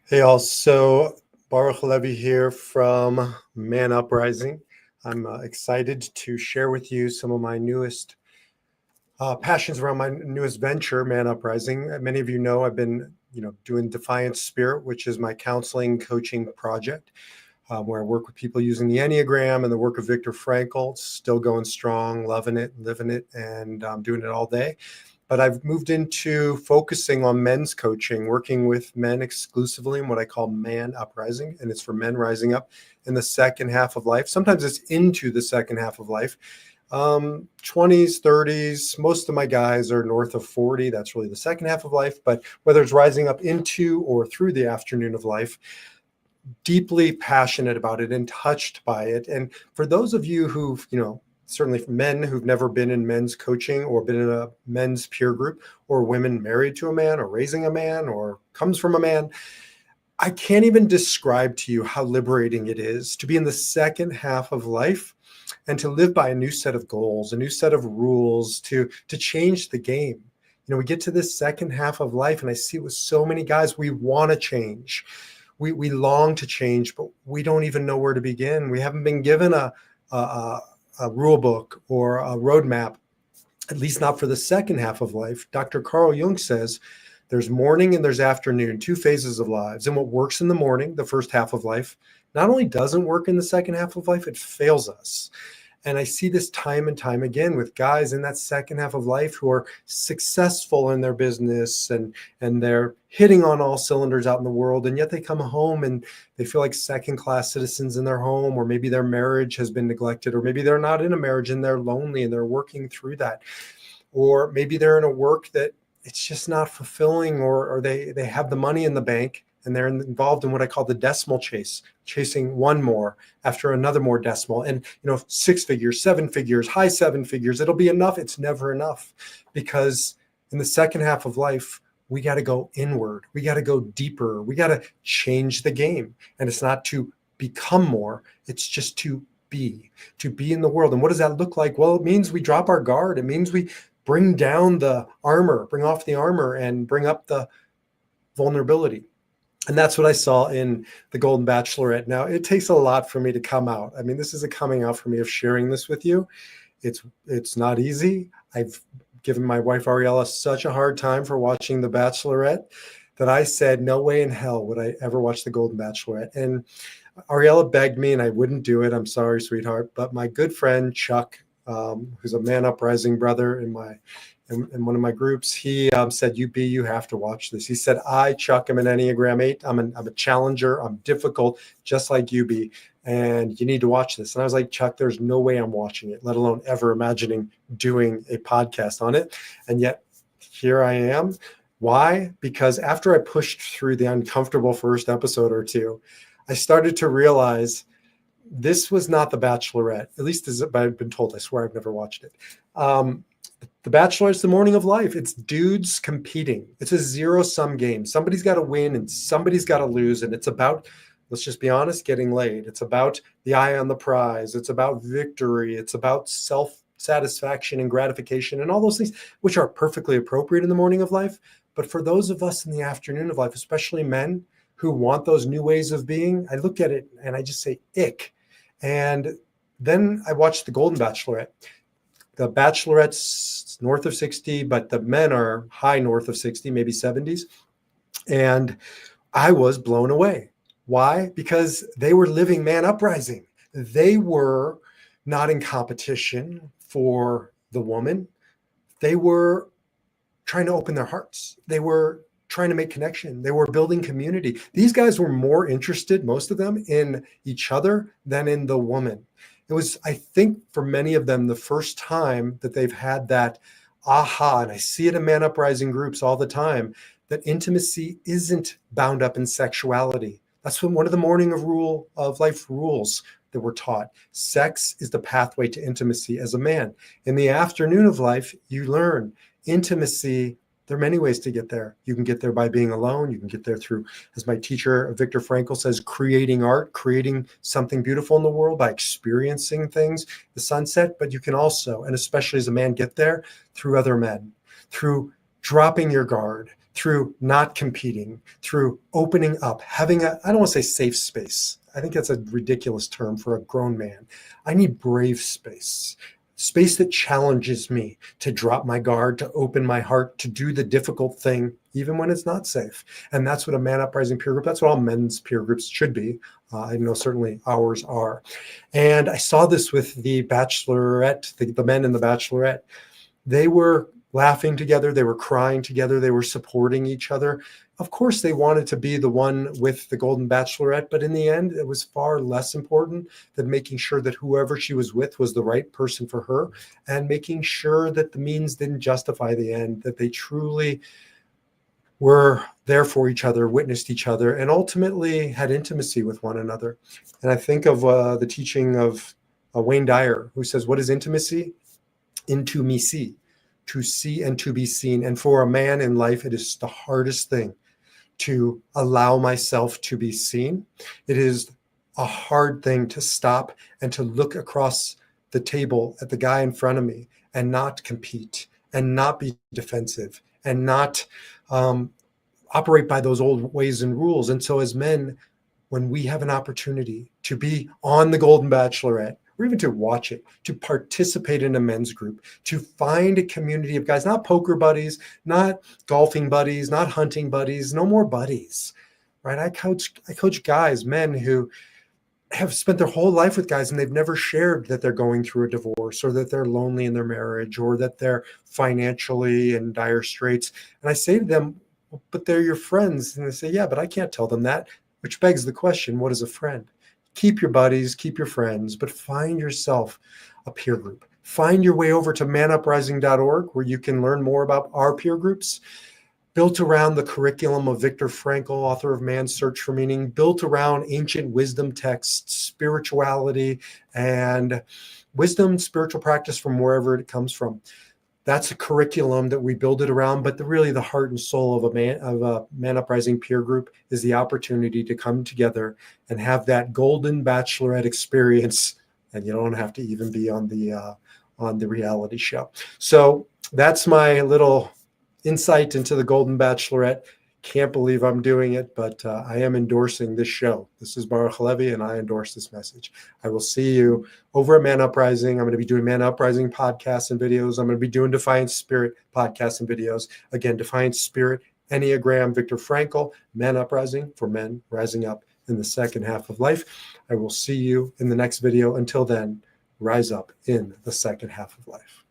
Hey, all. So Baruch Levy here from Man Uprising. I'm excited to share with you some of my newest passions around my newest venture, Man Uprising. Many of you know I've been, doing Defiant Spirit, which is my counseling coaching project, where I work with people using the Enneagram and the work of Viktor Frankl. It's still going strong, loving it, living it, and doing it all day. But I've moved into focusing on men's coaching, working with men exclusively in what I call Man Uprising. And it's for men rising up in the second half of life. Sometimes it's into the second half of life. 20s, 30s, most of my guys are north of 40. That's really the second half of life. But whether it's rising up into or through the afternoon of life, deeply passionate about it and touched by it. And for those of you who've, certainly for men who've never been in men's coaching or been in a men's peer group, or women married to a man or raising a man or comes from a man, I can't even describe to you how liberating it is to be in the second half of life and to live by a new set of goals, a new set of rules to change the game. We get to this second half of life, and I see it with so many guys, we want to change. We long to change, but we don't even know where to begin. We haven't been given a rule book or a roadmap, at least not for the second half of life. Dr. Carl Jung says there's morning and there's afternoon, two phases of lives. And what works in the morning, the first half of life, not only doesn't work in the second half of life, it fails us. And I see this time and time again with guys in that second half of life who are successful in their business and they're hitting on all cylinders out in the world. And yet they come home and they feel like second-class citizens in their home, or maybe their marriage has been neglected, or maybe they're not in a marriage and they're lonely and they're working through that. Or maybe they're in a work that it's just not fulfilling, or they have the money in the bank and they're involved in what I call the decimal chase, chasing one more after another more decimal. And, 6 figures, 7 figures, high 7 figures, it'll be enough. It's never enough, because in the second half of life, we got to go inward. We got to go deeper. We got to change the game. And it's not to become more. It's just to be in the world. And what does that look like? Well, it means we drop our guard. It means we bring down the armor, bring off the armor, and bring up the vulnerability. And that's what I saw in the Golden Bachelorette. Now, it takes a lot for me to come out. I mean, this is a coming out for me of sharing this with you. It's not easy. I've given my wife Ariella such a hard time for watching The Bachelorette that I said, no way in hell would I ever watch the Golden Bachelorette. And Ariella begged me and I wouldn't do it. I'm sorry, sweetheart. But my good friend, Chuck, who's a Man Uprising brother in one of my groups, he said, you have to watch this. He said, Chuck, I'm an Enneagram 8. I'm a challenger. I'm difficult, just like you be. And you need to watch this. And I was like, Chuck, there's no way I'm watching it, let alone ever imagining doing a podcast on it. And yet here I am. Why? Because after I pushed through the uncomfortable first episode or two, I started to realize this was not The Bachelorette, at least as I've been told. I swear I've never watched it. The Bachelor is the morning of life. It's dudes competing. It's a zero-sum game. Somebody's got to win and somebody's got to lose. And it's about, let's just be honest, getting laid. It's about the eye on the prize. It's about victory. It's about self-satisfaction and gratification and all those things, which are perfectly appropriate in the morning of life. But for those of us in the afternoon of life, especially men who want those new ways of being, I look at it and I just say, ick. And then I watched the Golden Bachelorette. The Bachelorette's north of 60, but the men are high north of 60, maybe 70s. And I was blown away. Why? Because they were living Man Uprising. They were not in competition for the woman. They were trying to open their hearts. They were trying to make connection. They were building community. These guys were more interested, most of them, in each other than in the woman. It was, I think, for many of them, the first time that they've had that aha, and I see it in Man Uprising groups all the time, that intimacy isn't bound up in sexuality. That's one of the morning of life rules that we're taught. Sex is the pathway to intimacy as a man. In the afternoon of life, you learn intimacy. There are many ways to get there. You can get there by being alone. You can get there through, as my teacher, Viktor Frankl, says, creating art, creating something beautiful in the world by experiencing things, the sunset. But you can also, and especially as a man, get there through other men, through dropping your guard, through not competing, through opening up, having a, I don't want to say safe space. I think that's a ridiculous term for a grown man. I need brave space. Space that challenges me to drop my guard, to open my heart, to do the difficult thing, even when it's not safe. And that's what a Man Uprising peer group, that's what all men's peer groups should be. I know certainly ours are. And I saw this with the Bachelorette, the men in the Bachelorette. They were laughing together, they were crying together, they were supporting each other. Of course, they wanted to be the one with the Golden Bachelorette, but in the end, it was far less important than making sure that whoever she was with was the right person for her, and making sure that the means didn't justify the end, that they truly were there for each other, witnessed each other, and ultimately had intimacy with one another. And I think of the teaching of Wayne Dyer, who says, what is intimacy? Into me see, to see and to be seen. And for a man in life, it is the hardest thing to allow myself to be seen. It is a hard thing to stop and to look across the table at the guy in front of me and not compete and not be defensive and not operate by those old ways and rules. And so as men, when we have an opportunity to be on the Golden Bachelorette, or even to watch it, to participate in a men's group, to find a community of guys, not poker buddies, not golfing buddies, not hunting buddies, no more buddies, right? I coach guys, men who have spent their whole life with guys and they've never shared that they're going through a divorce or that they're lonely in their marriage or that they're financially in dire straits. And I say to them, but they're your friends. And they say, yeah, but I can't tell them that, which begs the question, what is a friend? Keep your buddies, keep your friends, but find yourself a peer group. Find your way over to manuprising.org, where you can learn more about our peer groups, built around the curriculum of Viktor Frankl, author of Man's Search for Meaning, built around ancient wisdom texts, spirituality, and wisdom, spiritual practice from wherever it comes from. That's a curriculum that we build it around, but really the heart and soul of a Man Uprising peer group is the opportunity to come together and have that Golden Bachelorette experience, and you don't have to even be on the reality show. So that's my little insight into the Golden Bachelorette. Can't believe I'm doing it, but I am endorsing this show. This is Baruch Levy, and I endorse this message. I will see you over at Man Uprising. I'm going to be doing Man Uprising podcasts and videos. I'm going to be doing Defiant Spirit podcasts and videos. Again, Defiant Spirit, Enneagram, Viktor Frankl, Man Uprising, for men rising up in the second half of life. I will see you in the next video. Until then, rise up in the second half of life.